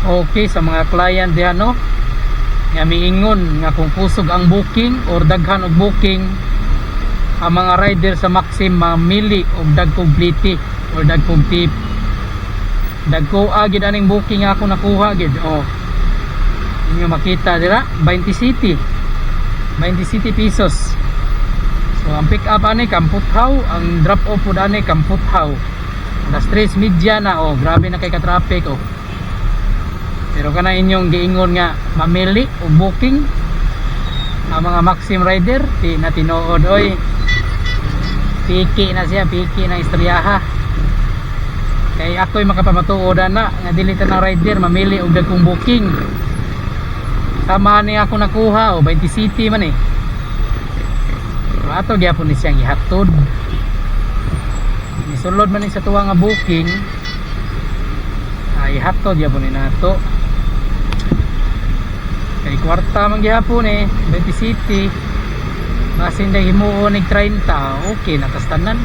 Okay sa mga client diha no nga miingon nga kung kusog ang booking or daghan og booking, ang mga rider sa Maxim mamili og dagkog pliti or dagkog tip. Dagko agid aning booking nga ako nakuha gid. Inyo makita dira 20 city pesos. So ang pick up ani Kamputhaw, ang drop off pud ani Kamputhaw. Alas 3 media na. Grabe na kay ka traffic. Pero kana inyong giingon nga mamili o booking ang mga Maxim rider, di na tinuod oy. Piki na siya, piki na istoryaha. Kay ako'y makapamatuodan na nga dili ta ng rider mamili og dagkong booking. Tama ni ako nakuha 20 city man ato gyapon ni siyang ihatod. Nisulod man ni sa tuwa nga booking ay hatod gyapon ni nato. Kay kwarta man gyapon 20 city. Basin day himuo nig 30, okay na kastanan.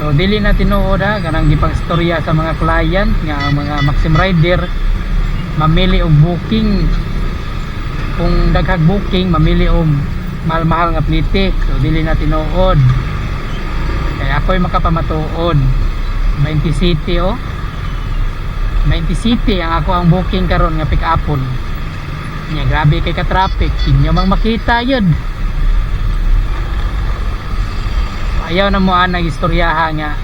So dili na tinuod kanang gipang istorya sa mga client nga ang mga Maxim rider mamili og booking. Kung daghag booking mamili og mahal-mahal nga plite. So dili na tinuod. Kaya ako'y makapamatuod 20 city 20 city ang ako ang booking karon nga pick upon. Nya grabe kay ka traffic, inyo mang makita yun. Ayaw na mo anang istoryaha nga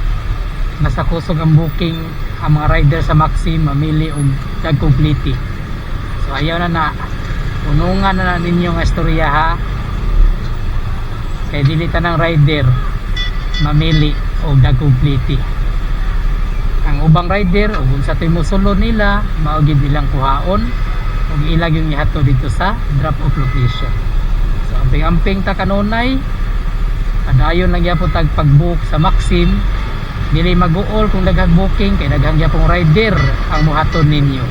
nasa kusog ang booking ang mga rider sa Maxim mamili og dagkog pliti. So ayaw na unungan na ninyo nga istoryaha. Kay dili tanang rider mamili og dagkog pliti. Ang ubang rider ug sa tuy mosulod nila mao gid nilang kuhaon ug ilag yung ihato dito sa drop off location. So amping-amping ta kanunay padayon lang gyapon tag pag-book sa Maxim. Dili mag-uol kung daghang booking kay daghang gyapong rider ang mohaton ninyo.